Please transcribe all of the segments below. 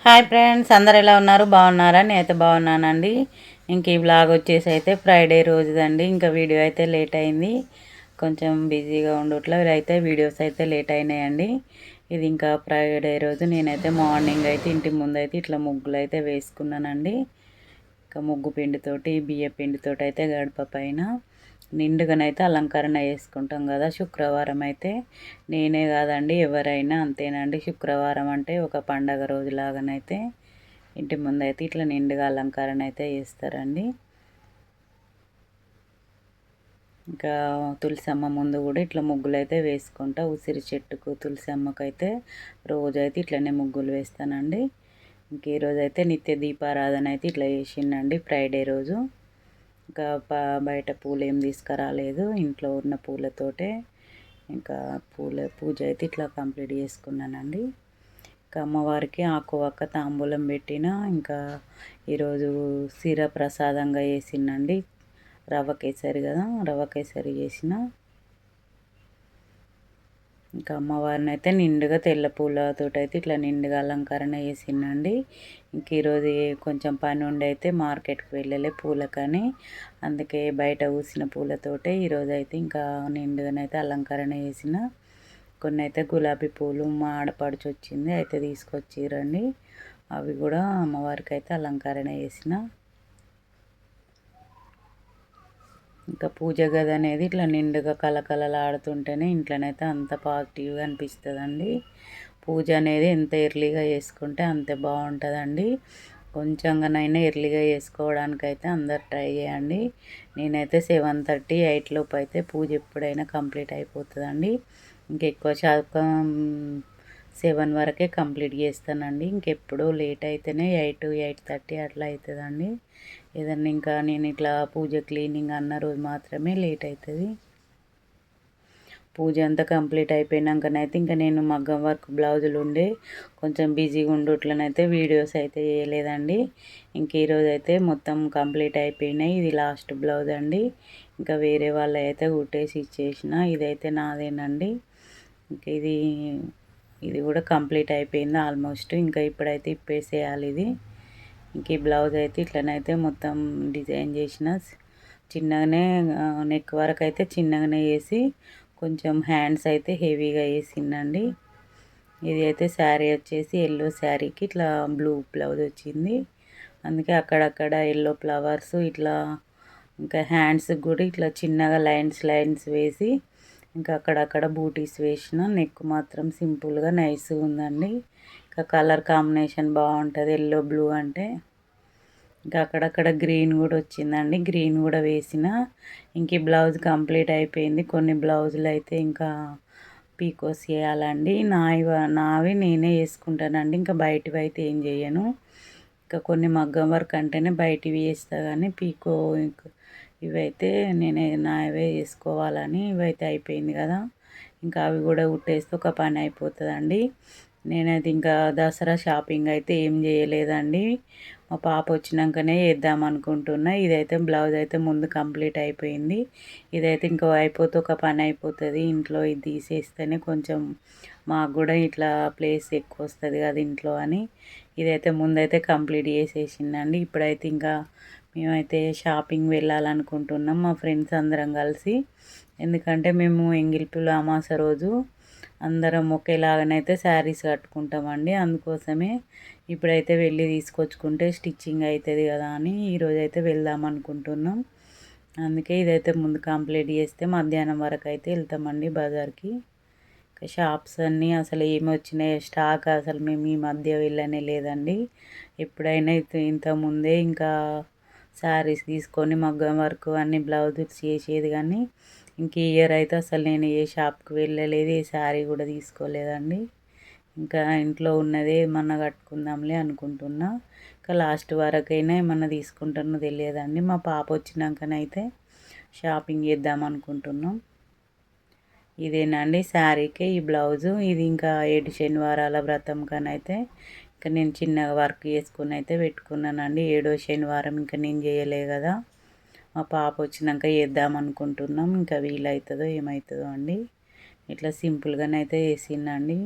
Hi friends, అందరు ఎలా ఉన్నారు? బాగున్నారా? నేనైతే బాగున్నానండి. ఇంక ఈ వ్లాగ్ వచ్చేసి అయితే ఫ్రైడే రోజుదండి. ఇంకా వీడియో అయితే లేట్ అయింది, కొంచెం బిజీగా ఉండట్లా అయితే వీడియోస్ అయితే లేట్ అయినాయండి. ఇది ఇంకా ఫ్రైడే రోజు నేనైతే మార్నింగ్ అయితే ఇంటి ముందు అయితే ఇట్లా ముగ్గులు అయితే వేసుకున్నానండి. ఇంకా ముగ్గు పిండితోటి బియ్య పిండితోటి అయితే గడప పైన నిండుగానైతే అలంకరణ చేసుకుంటాం కదా. శుక్రవారం అయితే నేనే కాదండి, ఎవరైనా అంతేనండి. శుక్రవారం అంటే ఒక పండగ రోజులాగానైతే ఇంటి ముందు అయితే ఇట్లా నిండుగా అలంకరణ అయితే చేస్తారండి. ఇంకా తులసమ్మ ముందు కూడా ఇట్లా ముగ్గులు అయితే వేసుకుంటా. ఉసిరి చెట్టుకు తులసి అమ్మకైతే రోజైతే ఇట్లనే ముగ్గులు వేస్తానండి. ఇంక ఈరోజు అయితే నిత్య దీపారాధన అయితే ఇట్లా చేసిండండి ఫ్రైడే రోజు. ఇంకా బయట పూలు ఏం తీసుకురాలేదు, ఇంట్లో ఉన్న పూలతోటే ఇంకా పూజ అయితే ఇట్లా కంప్లీట్ చేసుకున్నానండి. ఇంకా అమ్మవారికి ఆకు ఒక్క తాంబూలం పెట్టిన. ఇంకా ఈరోజు సిర ప్రసాదంగా వేసిందండి. రవ్వ కేసరి కదా, రవ్వ కేసరి చేసిన. ఇంకా అమ్మవారిని అయితే నిండుగా తెల్ల పూలతో అయితే ఇట్లా నిండుగా అలంకరణ చేసిందండి. ఇంక ఈరోజు కొంచెం పని ఉండి అయితే మార్కెట్కి వెళ్ళలే పూలకని, అందుకే బయట ఊసిన పూలతోటే ఈరోజు అయితే ఇంకా నిండుగానైతే అలంకరణ చేసిన. కొన్ని అయితే గులాబీ పూలు మా ఆడపడుచు వచ్చింది అయితే తీసుకొచ్చిరండి, అవి కూడా అమ్మవారికి అయితే అలంకరణ చేసిన. ఇంకా పూజ గది అనేది ఇట్లా నిండుగా కలకలలాడుతుంటేనే ఇంట్లోనైతే అంత పాజిటివ్గా అనిపిస్తుందండి. పూజ అనేది ఎంత ఎర్లీగా చేసుకుంటే అంత బాగుంటుందండి. కొంచెంగానైనా ఎర్లీగా చేసుకోవడానికైతే అందరు ట్రై చేయండి. నేనైతే 7:30, 8 లోపు అయితే పూజ ఎప్పుడైనా కంప్లీట్ అయిపోతుందండి. ఇంకెక్కువ శాతం 7 వరకే కంప్లీట్ చేస్తానండి. ఇంకెప్పుడు లేట్ అయితేనే 8, 8:30 అట్లా అవుతుందండి. ఏదన్నా ఇంకా నేను ఇట్లా పూజ క్లీనింగ్ అన్న రోజు మాత్రమే లేట్ అవుతుంది. పూజ అంతా కంప్లీట్ అయిపోయినాకనైతే ఇంకా నేను మగ్గం వర్క్ బ్లౌజులు ఉండే కొంచెం బిజీగా ఉండట్లనైతే వీడియోస్ అయితే చేయలేదండి. ఇంక ఈరోజు అయితే మొత్తం కంప్లీట్ అయిపోయినాయి. ఇది లాస్ట్ బ్లౌజ్ అండి. ఇంకా వేరే వాళ్ళు అయితే కుట్టేసి ఇచ్చేసిన. ఇదైతే నాదేనండి. ఇంక ఇది కూడా కంప్లీట్ అయిపోయింది ఆల్మోస్ట్. ఇంకా ఇప్పుడైతే ఇప్పేసేయాలి ఇది. ఇంక ఈ బ్లౌజ్ అయితే ఇట్లనైతే మొత్తం డిజైన్ చేసిన. చిన్నగానే నెక్ వరకు అయితే చిన్నగానే వేసి కొంచెం హ్యాండ్స్ అయితే హెవీగా వేసిందండి. ఇది అయితే శారీ వచ్చేసి ఎల్లో శారీకి ఇట్లా బ్లూ బ్లౌజ్ వచ్చింది, అందుకే అక్కడక్కడ ఎల్లో ఫ్లవర్స్ ఇట్లా. ఇంకా హ్యాండ్స్ కూడా ఇట్లా చిన్నగా లైన్స్ వేసి ఇంకా అక్కడక్కడ బూటీస్ వేసిన. నెక్ మాత్రం సింపుల్గా నైస్గా ఉందండి. ఇంకా కలర్ కాంబినేషన్ బాగుంటుంది ఎల్లో బ్లూ అంటే. ఇంకా అక్కడక్కడ గ్రీన్ కూడా వచ్చిందండి, గ్రీన్ కూడా వేసిన. ఇంక ఈ బ్లౌజ్ కంప్లీట్ అయిపోయింది. కొన్ని బ్లౌజులు అయితే ఇంకా పీకోస్ చేయాలండి. నావి నేనే వేసుకుంటానండి, ఇంకా బయటివి అయితే ఏం చేయను. ఇంకా కొన్ని మగ్గం వర్క్ అంటేనే బయటివి వేస్తా కానీ పీకో ఇవైతే నేనే నావే వేసుకోవాలని. ఇవైతే అయిపోయింది కదా, ఇంకా అవి కూడా కుట్టేస్తే ఒక పని అయిపోతుందండి. నేనైతే ఇంకా దసరా షాపింగ్ అయితే ఏం చేయలేదండి, మా పాప వచ్చినాకనే వేద్దాం అనుకుంటున్నా. ఇదైతే బ్లౌజ్ అయితే ముందు కంప్లీట్ అయిపోయింది. ఇదైతే ఇంకో అయిపోతే ఒక పని అయిపోతుంది. ఇంట్లో ఇది తీసేస్తేనే కొంచెం మాకు కూడా ఇట్లా ప్లేస్ ఎక్కువ వస్తుంది కదా ఇంట్లో అని ఇదైతే ముందైతే కంప్లీట్ చేసేసిందండి. ఇప్పుడైతే ఇంకా మేమైతే షాపింగ్ వెళ్ళాలనుకుంటున్నాం మా ఫ్రెండ్స్ అందరం కలిసి. ఎందుకంటే మేము ఎంగిల్పుల అమాస రోజు అందరం ఒకేలాగానైతే శారీస్ కట్టుకుంటామండి. అందుకోసమే ఇప్పుడైతే వెళ్ళి తీసుకొచ్చుకుంటే స్టిచ్చింగ్ అవుతుంది కదా అని ఈరోజు అయితే వెళ్దాం అనుకుంటున్నాం. అందుకే ఇదైతే ముందు కంప్లీట్ చేస్తే మధ్యాహ్నం వరకు అయితే వెళ్తామండి బజార్కి. ఇంకా షాప్స్ అన్నీ అసలు ఏమి వచ్చినాయి స్టాక్ అసలు మేము ఈ మధ్య వెళ్ళనే లేదండి. ఎప్పుడైనా ఇంతకుముందే ఇంకా శారీస్ తీసుకొని మగ్గం వర్క్ అన్ని బ్లౌజెస్ చేసేది కానీ ఇంక ఈ ఇయర్ అయితే అసలు నేను ఏ షాప్కి వెళ్ళలేదు, ఏ శారీ కూడా తీసుకోలేదండి. ఇంకా ఇంట్లో ఉన్నదే ఏమన్నా కట్టుకుందాంలే అనుకుంటున్నా. ఇంకా లాస్ట్ వరకైనా ఏమన్నా తీసుకుంటానో తెలియదండి. మా పాప వచ్చినాకనైతే షాపింగ్ చేద్దాం అనుకుంటున్నాం. ఇదేనండి శారీకే ఈ బ్లౌజు. ఇది ఇంకా 7 శనివారాల వ్రతం కనైతే ఇంకా నేను చిన్నగా వర్క్ చేసుకుని అయితే పెట్టుకున్నానండి. 7వ శనివారం ఇంకా నేను చేయలే కదా, మా పాప వచ్చినాక చేద్దాం అనుకుంటున్నాం. ఇంకా వీలవుతుందో ఏమవుతుందో అండి. ఇట్లా సింపుల్గానైతే వేసిందండి.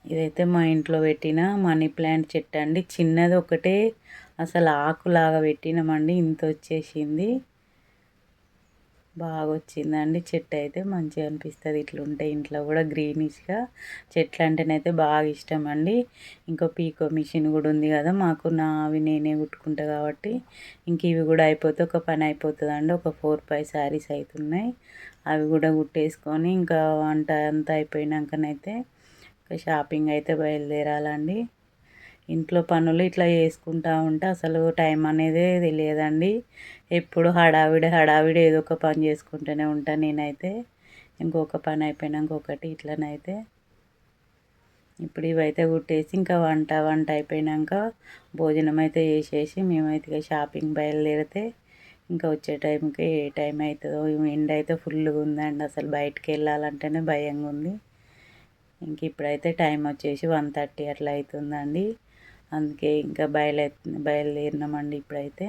ఇదైతే మా ఇంట్లో పెట్టిన మనీ ప్లాంట్ చెట్టు అండి. చిన్నది ఒకటే అసలు ఆకులాగా పెట్టినామండి, ఇంత వచ్చేసింది. బాగా వచ్చిందండి చెట్టు అయితే, మంచిగా అనిపిస్తుంది ఇట్లుంటే ఇంట్లో కూడా గ్రీనిష్గా. చెట్లు అంటేనైతే బాగా ఇష్టం అండి. ఇంకో పీకో మిషన్ కూడా ఉంది కదా మాకు, అవి నేనే కుట్టుకుంటా కాబట్టి ఇంక ఇవి కూడా అయిపోతే ఒక పని అయిపోతుందండి. ఒక 4-5 శారీస్ అవుతున్నాయి, అవి కూడా కుట్టేసుకొని ఇంకా వంట అంతా అయిపోయినాకనైతే ఇంకా షాపింగ్ అయితే బయలుదేరాలండి. ఇంట్లో పనులు ఇట్లా చేసుకుంటా ఉంటే అసలు టైం అనేదే తెలియదండి. ఎప్పుడు హడావిడి హడావిడి ఏదో ఒక పని చేసుకుంటూనే ఉంటాను నేనైతే. ఇంకొక పని అయిపోయినాక ఒకటి ఇట్లనైతే. ఇప్పుడు ఇవైతే కుట్టేసి ఇంకా వంట అయిపోయినాక భోజనం అయితే చేసేసి మేమైతే ఇక షాపింగ్ బయలుదేరితే ఇంకా వచ్చే టైంకి ఏ టైం అవుతుందో. ఎండ అయితే ఫుల్గా ఉందండి, అసలు బయటికి వెళ్ళాలంటేనే భయంగా ఉంది. ఇంక ఇప్పుడైతే టైం వచ్చేసి 1:30 అట్లా అవుతుందండి. అందుకే ఇంకా బయలుదేరినామండి. ఇప్పుడైతే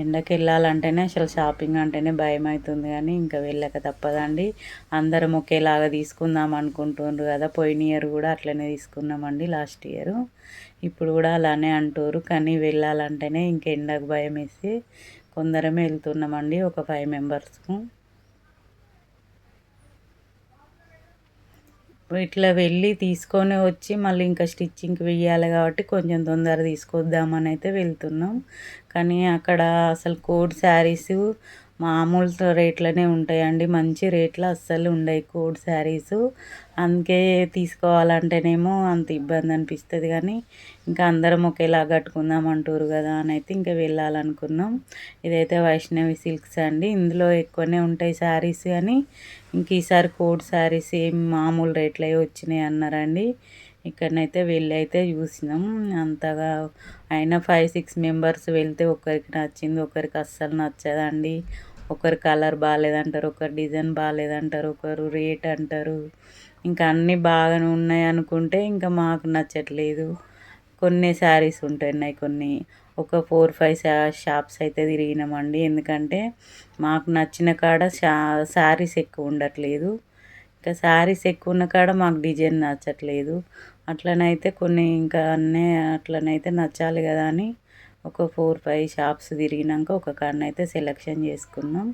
ఎండకి వెళ్ళాలంటేనే అసలు షాపింగ్ అంటేనే భయం అవుతుంది, కానీ ఇంకా వెళ్ళక తప్పదండి. అందరం ఒకేలాగా తీసుకుందాం అనుకుంటుండ్రు కదా, పోయిన ఇయర్ కూడా అట్లనే తీసుకున్నామండి, లాస్ట్ ఇయర్. ఇప్పుడు కూడా అలానే అంటారు, కానీ వెళ్ళాలంటేనే ఇంక ఎండకు భయం వేసి కొందరమే వెళ్తున్నామండి, ఒక 5 మెంబర్స్కు. ఇట్లా వెళ్ళి తీసుకొని వచ్చి మళ్ళీ ఇంకా స్టిచ్చింగ్కి వెయ్యాలి కాబట్టి కొంచెం తొందర తీసుకొద్దామని అయితే వెళ్తున్నాం. కానీ అక్కడ అసలు కోడ్ శారీస్ మామూలు రేట్లనే ఉంటాయండి, మంచి రేట్లు అస్సలు ఉండవు కోడ్ శారీస్. అందుకే తీసుకోవాలంటేనేమో అంత ఇబ్బంది అనిపిస్తుంది, కానీ ఇంకా అందరం ఒకేలా కట్టుకుందాం అంటారు కదా అని అయితే ఇంకా వెళ్ళాలనుకున్నాం. ఇదైతే వైష్ణవి సిల్క్స్ అండి, ఇందులో ఎక్కువనే ఉంటాయి శారీస్, కానీ ఇంక ఈసారి కోడ్ శారీస్ ఏం మామూలు రేట్లే వచ్చినాయి అన్నారండి. ఇక్కడనైతే వెళ్ళి అయితే చూసినాం. అంతగా అయినా 5-6 మెంబర్స్ వెళ్తే ఒకరికి నచ్చింది, ఒకరికి అస్సలు నచ్చదండి. ఒకరు కలర్ బాగాలేదంటారు, ఒకరు డిజైన్ బాగాలేదంటారు, ఒకరు రేట్ అంటారు. ఇంకా అన్నీ బాగానే ఉన్నాయి అనుకుంటే ఇంకా మాకు నచ్చట్లేదు. కొన్ని శారీస్ ఉంటున్నాయి, కొన్ని ఒక 4-5 షాప్స్ అయితే తిరిగినామండి. ఎందుకంటే మాకు నచ్చిన కాడ శారీస్ ఎక్కువ ఉండట్లేదు, ఇంకా శారీస్ ఎక్కువ ఉన్న కాడ మాకు డిజైన్ నచ్చట్లేదు. అట్లనైతే కొన్ని ఇంకా అన్నీ అట్లనైతే నచ్చాలి కదా అని ఒక 4-5 షాప్స్ తిరిగినాక ఒక కాడనైతే సెలెక్షన్ చేసుకున్నాం.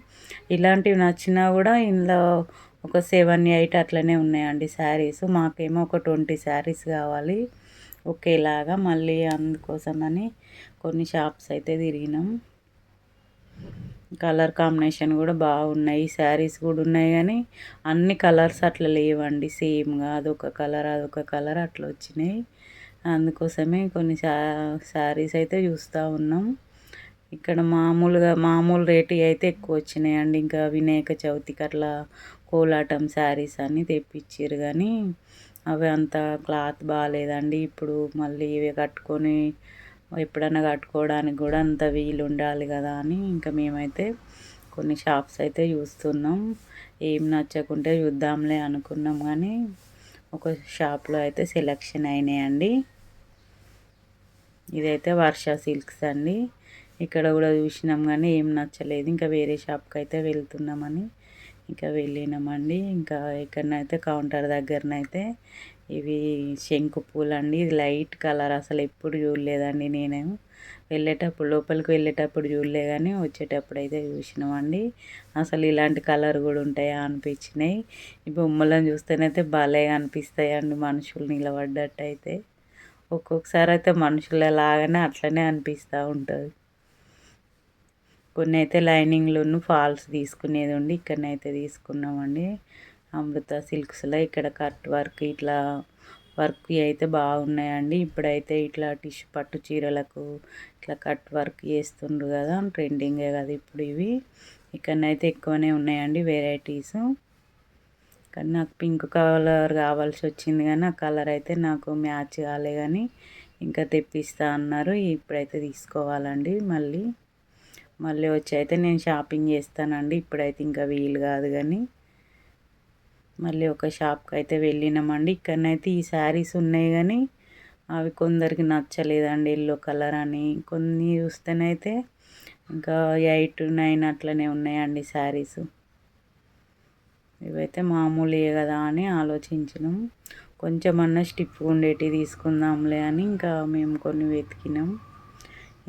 ఇలాంటివి నచ్చినా కూడా ఇందులో ఒక 7-8 అట్లనే ఉన్నాయండి శారీస్. మాకేమో ఒక 20 శారీస్ కావాలి ఒకేలాగా. మళ్ళీ అందుకోసమని కొన్ని షాప్స్ అయితే తిరిగినాం. కలర్ కాంబినేషన్ కూడా బాగున్నాయి, శారీస్ కూడా ఉన్నాయి, కానీ అన్ని కలర్స్ అట్లా లేవండి సేమ్గా, అదొక కలర్ అదొక కలర్ అట్లా వచ్చినాయి. అందుకోసమే కొన్ని శారీస్ అయితే చూస్తూ ఉన్నాం. ఇక్కడ మామూలు రేటు అయితే ఎక్కువ వచ్చినాయండి. ఇంకా వినాయక చవితికి అట్లా కోలాటం శారీస్ అని తెప్పించారు, కానీ అవి అంత క్లాత్ బాగాలేదండి. ఇప్పుడు మళ్ళీ ఇవి కట్టుకొని ఎప్పుడన్నా కట్టుకోవడానికి కూడా అంత వీలు ఉండాలి కదా అని ఇంకా మేమైతే కొన్ని షాప్స్ అయితే చూస్తున్నాం. ఏం నచ్చకుంటే చూద్దాంలే అనుకున్నాం, కానీ ఒక షాప్లో అయితే సెలెక్షన్ అయినాయండి. ఇదైతే వర్ష సిల్క్స్ అండి. ఇక్కడ కూడా చూసినాం కానీ ఏం నచ్చలేదు, ఇంకా వేరే షాప్కి అయితే వెళ్తున్నామని ఇంకా వెళ్ళినామండి. ఇంకా ఇక్కడనైతే కౌంటర్ దగ్గరనైతే ఇవి శంకు పూలు అండి, ఇది లైట్ కలర్, అసలు ఎప్పుడు చూడలేదండి నేనేమో. లోపలికి వెళ్ళేటప్పుడు చూడలే, కానీ వచ్చేటప్పుడు అయితే చూసినామండి. అసలు ఇలాంటి కలర్ కూడా ఉంటాయా అనిపించినాయి. ఈ బొమ్మలను చూస్తేనైతే భలే అనిపిస్తాయండి, మనుషులు నిలబడ్డట్టు అయితే. ఒక్కొక్కసారి అయితే మనుషుల లాగానే అట్లనే అనిపిస్తూ ఉంటుంది. కొన్ని అయితే లైనింగ్లోను ఫాల్స్ తీసుకునేది ఉండి ఇక్కడనైతే తీసుకున్నామండి. అమృత సిల్క్స్లో ఇక్కడ కట్ వర్క్ ఇట్లా వర్క్ అయితే బాగున్నాయండి. ఇప్పుడైతే ఇట్లా టిష్యూ పట్టు చీరలకు ఇట్లా కట్ వర్క్ చేస్తుండ్రు కదా, ట్రెండింగే కదా ఇప్పుడు ఇవి. ఇక్కడనైతే ఎక్కువనే ఉన్నాయండి వెరైటీస్. కానీ నాకు పింక్ కలర్ కావాల్సి వచ్చింది, కానీ ఆ కలర్ అయితే నాకు మ్యాచ్ కాలే, కానీ ఇంకా తెప్పిస్తా అన్నారు. ఇప్పుడైతే తీసుకోవాలండి. మళ్ళీ వచ్చి అయితే నేను షాపింగ్ చేస్తానండి. ఇప్పుడైతే ఇంకా వీలు కాదు, కానీ మళ్ళీ ఒక షాప్కి అయితే వెళ్ళినామండి. ఇక్కడనైతే ఈ శారీస్ ఉన్నాయి, కానీ అవి కొందరికి నచ్చలేదండి, ఎల్లో కలర్ అని. కొన్ని చూస్తేనైతే ఇంకా 8-9 అట్లనే ఉన్నాయండి శారీస్. ఇవైతే మామూలే కదా అని ఆలోచించినాం. కొంచెమన్నా స్టిఫ్ ఉండేటివి తీసుకుందాంలే అని ఇంకా మేము కొన్ని వెతికినాం.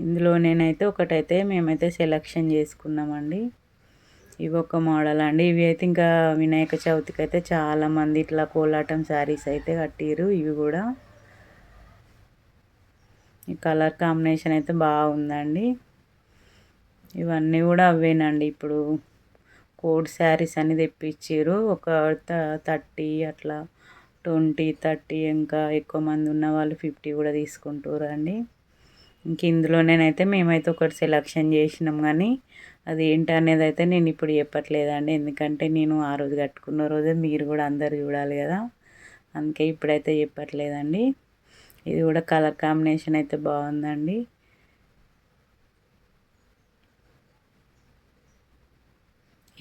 ఇందులో నేనైతే ఒకటైతే మేమైతే సెలెక్షన్ చేసుకున్నామండి. ఇవి ఒక మోడల్ అండి. ఇవి అయితే ఇంకా వినాయక చవితికి అయితే చాలామంది ఇట్లా కోలాటం శారీస్ అయితే కట్టిరు. ఇవి కూడా ఈ కలర్ కాంబినేషన్ అయితే బాగుందండి. ఇవన్నీ కూడా అవేనండి. ఇప్పుడు కోడ్ శారీస్ అని తెప్పించారు. ఒక 30 అట్లా 20, 30 ఇంకా ఎక్కువ మంది ఉన్న వాళ్ళు 50 కూడా తీసుకుంటారు అండి. ఇంక ఇందులోనేనైతే మేమైతే ఒకటి సెలెక్షన్ చేసినాం, కానీ అది ఏంటి అనేది అయితే నేను ఇప్పుడు చెప్పట్లేదండి. ఎందుకంటే నేను ఆ రోజు కట్టుకున్న రోజే మీరు కూడా అందరు చూడాలి కదా, అందుకే ఇప్పుడైతే చెప్పట్లేదండి. ఇది కూడా కలర్ కాంబినేషన్ అయితే బాగుందండి.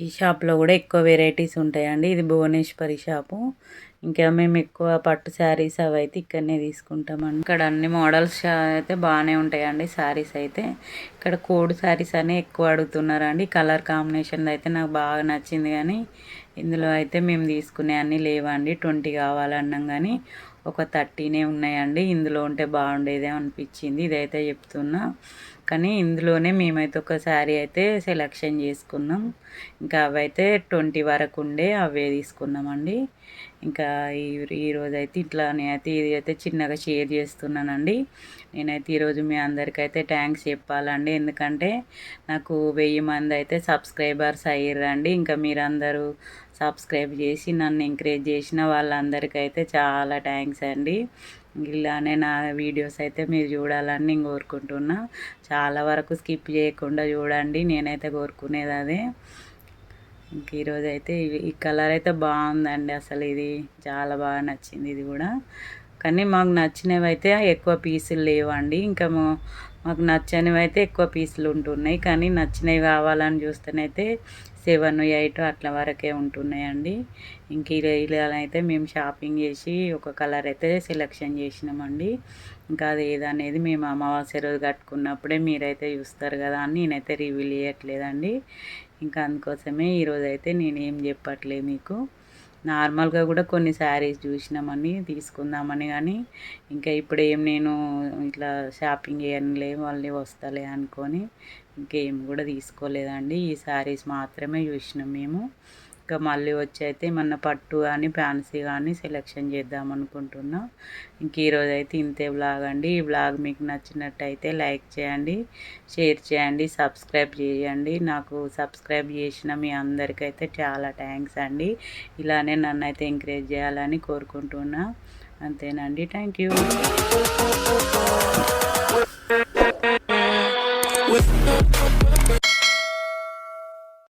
ఈ షాప్లో కూడా ఎక్కువ వెరైటీస్ ఉంటాయండి. ఇది భువనేశ్వరి షాపు. ఇంకా మేము ఎక్కువ పట్టు శారీస్ అవి అయితే ఇక్కడనే తీసుకుంటామండి. ఇక్కడ అన్ని మోడల్స్ అయితే బాగానే ఉంటాయండి. శారీస్ అయితే ఇక్కడ కోడ్ శారీస్ అనే ఎక్కువ అడుగుతున్నారండి. కలర్ కాంబినేషన్ అయితే నాకు బాగా నచ్చింది, కానీ ఇందులో అయితే మేము తీసుకునే అన్నీ లేవండి. 20 కావాలన్నాం కానీ ఒక 30నే ఉన్నాయండి. ఇందులో ఉంటే బాగుండేదే అనిపించింది. ఇదైతే చెప్తున్నా, కానీ ఇందులోనే మేమైతే ఒక శారీ అయితే సెలెక్షన్ చేసుకున్నాం. ఇంకా అవైతే 20 వరకు ఉండే అవే తీసుకున్నామండి. ఇంకా ఈరోజు అయితే ఇట్లా నేనైతే ఇది అయితే చిన్నగా షేర్ చేస్తున్నానండి. నేనైతే ఈరోజు మీ అందరికైతే థ్యాంక్స్ చెప్పాలండి. ఎందుకంటే నాకు 1000 మంది అయితే సబ్స్క్రైబర్స్ అయ్యారండి. ఇంకా మీరందరూ సబ్స్క్రైబ్ చేసి నన్ను ఎంకరేజ్ చేసిన వాళ్ళందరికైతే చాలా థ్యాంక్స్ అండి. ఇలానే నా వీడియోస్ అయితే మీరు చూడాలని నేను కోరుకుంటున్నా. చాలా వరకు స్కిప్ చేయకుండా చూడండి, నేనైతే కోరుకునేది అదే. ఇంక ఈరోజు అయితే ఈ కలర్ అయితే బాగుందండి. అసలు ఇది చాలా బాగా నచ్చింది ఇది కూడా. కానీ మాకు నచ్చినవి అయితే ఎక్కువ పీసులు లేవండి. ఇంకా మాకు నచ్చనివి అయితే ఎక్కువ పీసులు ఉంటున్నాయి. కానీ నచ్చినవి కావాలని చూస్తేనైతే 7, 8 అట్లా వరకే ఉంటున్నాయండి. ఇంక ఇలా అయితే మేము షాపింగ్ చేసి ఒక కలర్ అయితే సెలెక్షన్ చేసినామండి. ఇంకా అది ఏదనేది మేము అమావాస్య రోజు కట్టుకున్నప్పుడే మీరైతే చూస్తారు కదా అని నేనైతే రివీల్ చేయట్లేదండి. ఇంకా అందుకోసమే ఈరోజు అయితే నేనేం చెప్పట్లేదు మీకు. నార్మల్గా కూడా కొన్ని శారీస్ చూసినామని తీసుకుందామని, కానీ ఇంకా ఇప్పుడు ఏం నేను ఇట్లా షాపింగ్ చేయనులే, మళ్ళీ వస్తలే అనుకొని ఇంకేం కూడా తీసుకోలేదండి. ఈ శారీస్ మాత్రమే చూసినాం మేము. ఇంకా మళ్ళీ వచ్చి అయితే ఏమన్నా పట్టు కానీ ఫ్యాన్సీ కానీ సెలెక్షన్ చేద్దాం అనుకుంటున్నా. ఇంక ఈరోజు అయితే ఇంతే బ్లాగ్ అండి. ఈ బ్లాగ్ మీకు నచ్చినట్టయితే లైక్ చేయండి, షేర్ చేయండి, సబ్స్క్రైబ్ చేయండి. నాకు సబ్స్క్రైబ్ చేసిన మీ అందరికైతే చాలా థ్యాంక్స్ అండి. ఇలానే నన్ను అయితే ఎంకరేజ్ చేయాలని కోరుకుంటున్నా. అంతేనండి. Thank you.